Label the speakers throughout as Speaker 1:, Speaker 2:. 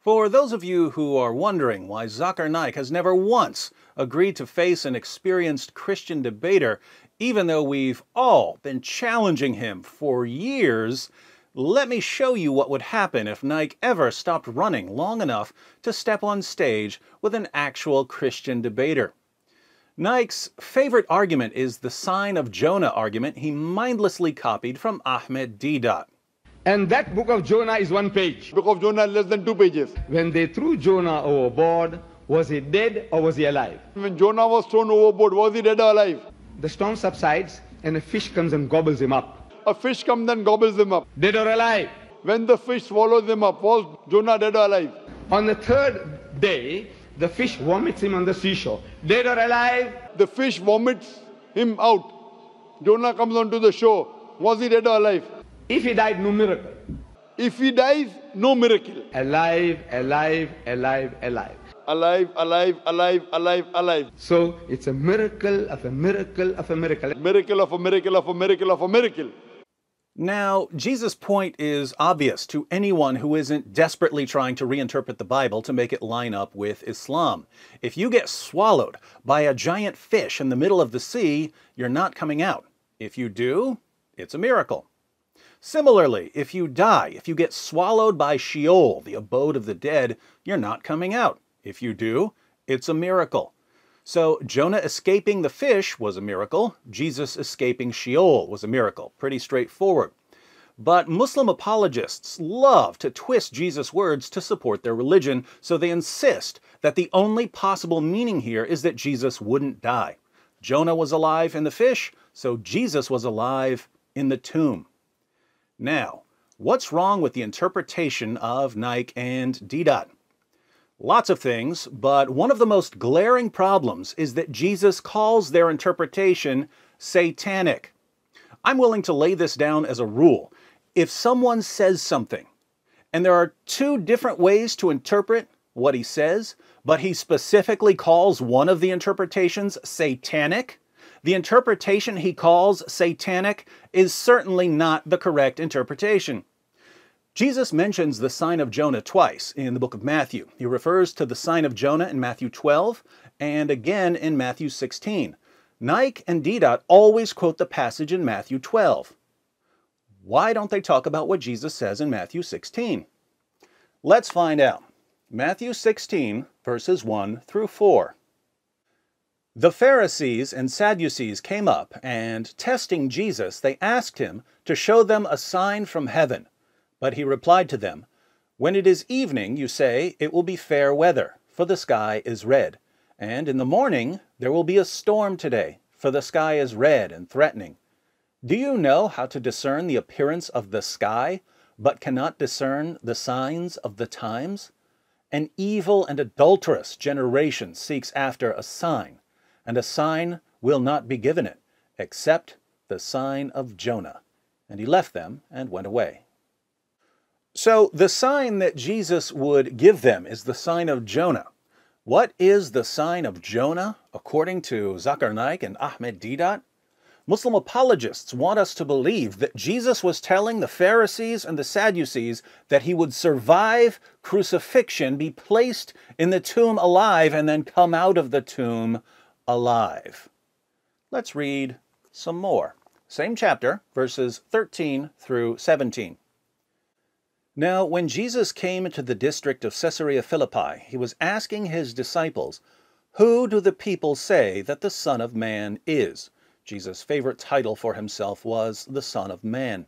Speaker 1: For those of you who are wondering why Zakir Naik has never once agreed to face an experienced Christian debater, even though we've all been challenging him for years, let me show you what would happen if Naik ever stopped running long enough to step on stage with an actual Christian debater. Naik's favorite argument is the sign of Jonah argument he mindlessly copied from Aҳмад Dийdot.
Speaker 2: And that book of Jonah is one page.
Speaker 3: Book of Jonah less than 2 pages.
Speaker 2: When they threw Jonah overboard, was he dead or was he alive?
Speaker 3: When Jonah was thrown overboard, was he dead or alive?
Speaker 2: The storm subsides and a fish comes and gobbles him up.
Speaker 3: A fish comes and gobbles him up.
Speaker 2: Dead or alive?
Speaker 3: When the fish swallows him up, was Jonah dead or alive?
Speaker 2: On the third day, the fish vomits him on the seashore. Dead or alive?
Speaker 3: The fish vomits him out. Jonah comes onto the shore. Was he dead or alive?
Speaker 2: If he died, no miracle.
Speaker 3: If he dies, no miracle.
Speaker 2: Alive, alive, alive, alive.
Speaker 3: Alive, alive, alive, alive, alive.
Speaker 2: So it's a miracle of a miracle of a miracle.
Speaker 3: Miracle of a miracle of a miracle of a miracle.
Speaker 1: Now, Jesus' point is obvious to anyone who isn't desperately trying to reinterpret the Bible to make it line up with Islam. If you get swallowed by a giant fish in the middle of the sea, you're not coming out. If you do, it's a miracle. Similarly, if you die, if you get swallowed by Sheol, the abode of the dead, you're not coming out. If you do, it's a miracle. So Jonah escaping the fish was a miracle. Jesus escaping Sheol was a miracle. Pretty straightforward. But Muslim apologists love to twist Jesus' words to support their religion, so they insist that the only possible meaning here is that Jesus wouldn't die. Jonah was alive in the fish, so Jesus was alive in the tomb. Now, what's wrong with the interpretation of Naik and Dийdot? Lots of things, but one of the most glaring problems is that Jesus calls their interpretation satanic. I'm willing to lay this down as a rule. If someone says something, and there are two different ways to interpret what he says, but he specifically calls one of the interpretations satanic, the interpretation he calls satanic is certainly not the correct interpretation. Jesus mentions the sign of Jonah twice in the book of Matthew. He refers to the sign of Jonah in Matthew 12 and again in Matthew 16. Naik and Dийdot always quote the passage in Matthew 12. Why don't they talk about what Jesus says in Matthew 16? Let's find out. Matthew 16, verses 1 through 4. The Pharisees and Sadducees came up, and testing Jesus, they asked him to show them a sign from heaven. But he replied to them, "When it is evening, you say, it will be fair weather, for the sky is red. And in the morning, there will be a storm today, for the sky is red and threatening. Do you know how to discern the appearance of the sky, but cannot discern the signs of the times? An evil and adulterous generation seeks after a sign, and a sign will not be given it, except the sign of Jonah." And he left them and went away. So the sign that Jesus would give them is the sign of Jonah. What is the sign of Jonah, according to Zakir Naik and Aҳmad Dийdot? Muslim apologists want us to believe that Jesus was telling the Pharisees and the Sadducees that he would survive crucifixion, be placed in the tomb alive, and then come out of the tomb alive. Let's read some more. Same chapter, verses 13 through 17. Now, when Jesus came into the district of Caesarea Philippi, he was asking his disciples, "Who do the people say that the Son of Man is?" Jesus' favorite title for himself was the Son of Man.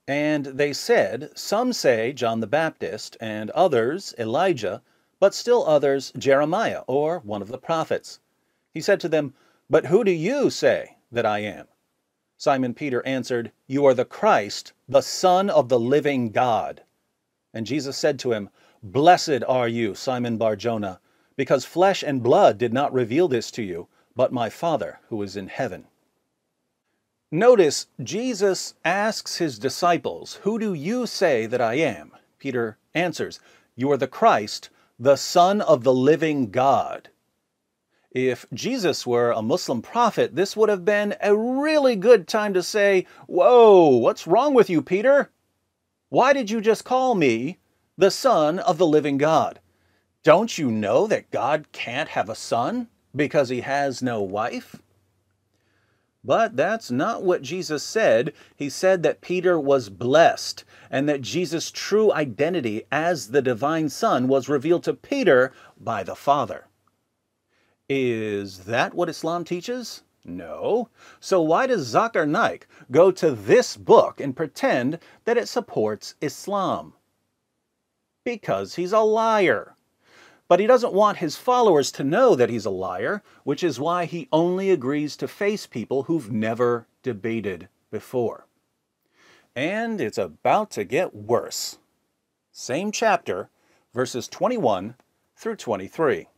Speaker 1: And they said, "Some say John the Baptist, and others Elijah, but still others Jeremiah, or one of the prophets." He said to them, "But who do you say that I am?" Simon Peter answered, "You are the Christ, the Son of the living God." And Jesus said to him, "Blessed are you, Simon Bar-Jonah, because flesh and blood did not reveal this to you, but my Father who is in heaven." Notice, Jesus asks his disciples, "Who do you say that I am?" Peter answers, "You are the Christ, the Son of the living God." If Jesus were a Muslim prophet, this would have been a really good time to say, "Whoa, what's wrong with you, Peter? Why did you just call me the Son of the living God. Don't you know that God can't have a son because he has no wife? But that's not what Jesus said. He said that Peter was blessed and that Jesus' true identity as the divine Son was revealed to Peter by the Father. Is that what Islam teaches? No. So why does Zakir Naik go to this book and pretend that it supports Islam? Because he's a liar. But he doesn't want his followers to know that he's a liar, which is why he only agrees to face people who've never debated before. And it's about to get worse. Same chapter, verses 21 through 23.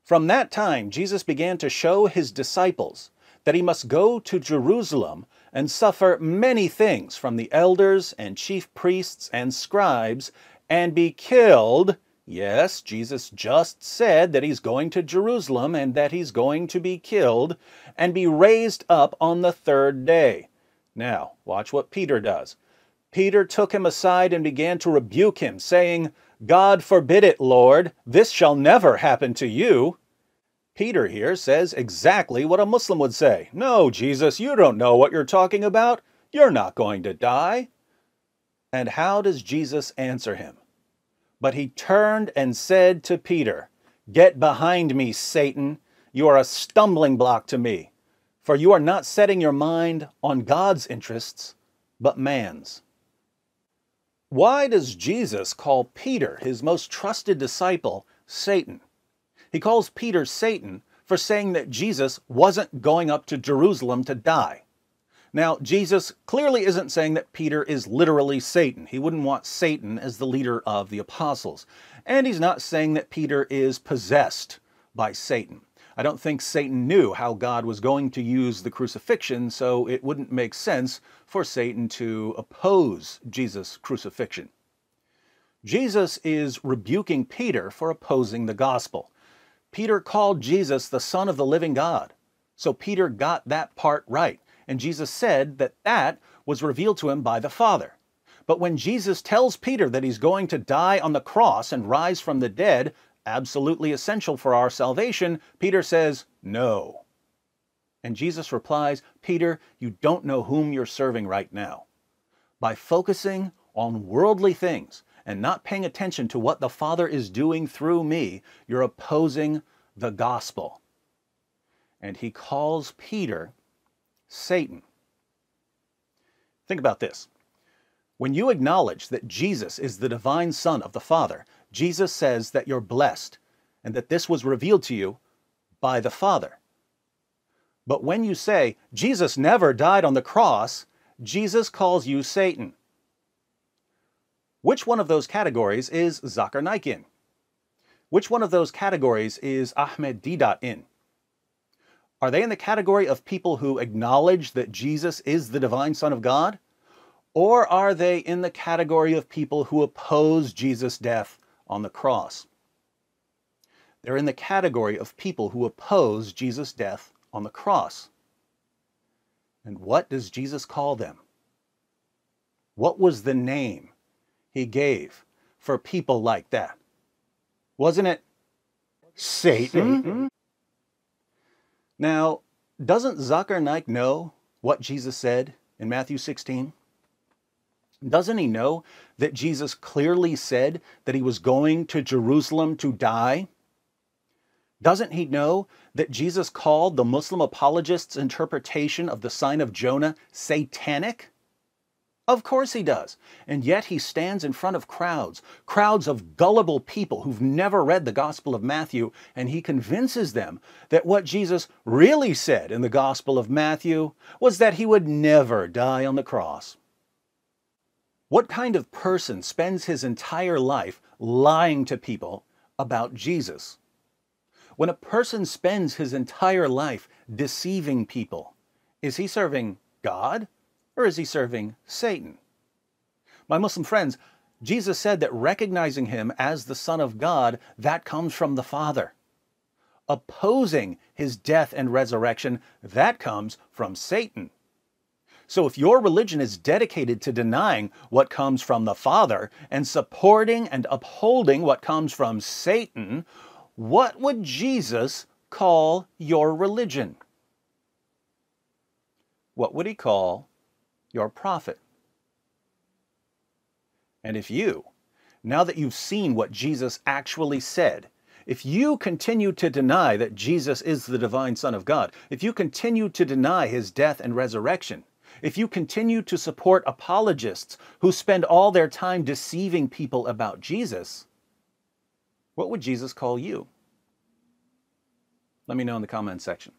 Speaker 1: From that time, Jesus began to show his disciples that he must go to Jerusalem and suffer many things from the elders and chief priests and scribes and be killed. Yes, Jesus just said that he's going to Jerusalem and that he's going to be killed and be raised up on the third day. Now, watch what Peter does. Peter took him aside and began to rebuke him, saying, "God forbid it, Lord, this shall never happen to you." Peter here says exactly what a Muslim would say. "No, Jesus, you don't know what you're talking about. You're not going to die." And how does Jesus answer him? But he turned and said to Peter, "Get behind me, Satan. You are a stumbling block to me, for you are not setting your mind on God's interests, but man's." Why does Jesus call Peter, his most trusted disciple, Satan? He calls Peter Satan for saying that Jesus wasn't going up to Jerusalem to die. Now, Jesus clearly isn't saying that Peter is literally Satan. He wouldn't want Satan as the leader of the apostles. And he's not saying that Peter is possessed by Satan. I don't think Satan knew how God was going to use the crucifixion, so it wouldn't make sense for Satan to oppose Jesus' crucifixion. Jesus is rebuking Peter for opposing the gospel. Peter called Jesus the Son of the living God. So Peter got that part right. And Jesus said that that was revealed to him by the Father. But when Jesus tells Peter that he's going to die on the cross and rise from the dead, absolutely essential for our salvation, Peter says, "No." And Jesus replies, "Peter, you don't know whom you're serving right now. By focusing on worldly things and not paying attention to what the Father is doing through me, you're opposing the gospel." And he calls Peter Satan. Think about this. When you acknowledge that Jesus is the divine Son of the Father, Jesus says that you're blessed and that this was revealed to you by the Father. But when you say, Jesus never died on the cross, Jesus calls you Satan. Which one of those categories is Zakir Naik in? Which one of those categories is Aҳmad Dийдот in? Are they in the category of people who acknowledge that Jesus is the divine Son of God? Or are they in the category of people who oppose Jesus' death on the cross? They're in the category of people who oppose Jesus' death on the cross. And what does Jesus call them? What was the name he gave for people like that? Wasn't it Satan? Now, doesn't Zakir Naik know what Jesus said in Matthew 16? Doesn't he know that Jesus clearly said that he was going to Jerusalem to die? Doesn't he know that Jesus called the Muslim apologists' interpretation of the sign of Jonah satanic? Of course he does. And yet he stands in front of crowds of gullible people who've never read the Gospel of Matthew, and he convinces them that what Jesus really said in the Gospel of Matthew was that he would never die on the cross. What kind of person spends his entire life lying to people about Jesus? When a person spends his entire life deceiving people, is he serving God? Or is he serving Satan? My Muslim friends, Jesus said that recognizing him as the Son of God, that comes from the Father. Opposing his death and resurrection, that comes from Satan. So if your religion is dedicated to denying what comes from the Father and supporting and upholding what comes from Satan, what would Jesus call your religion? What would he call your prophet? And if you, now that you've seen what Jesus actually said, if you continue to deny that Jesus is the divine Son of God, if you continue to deny his death and resurrection, if you continue to support apologists who spend all their time deceiving people about Jesus, what would Jesus call you? Let me know in the comment section.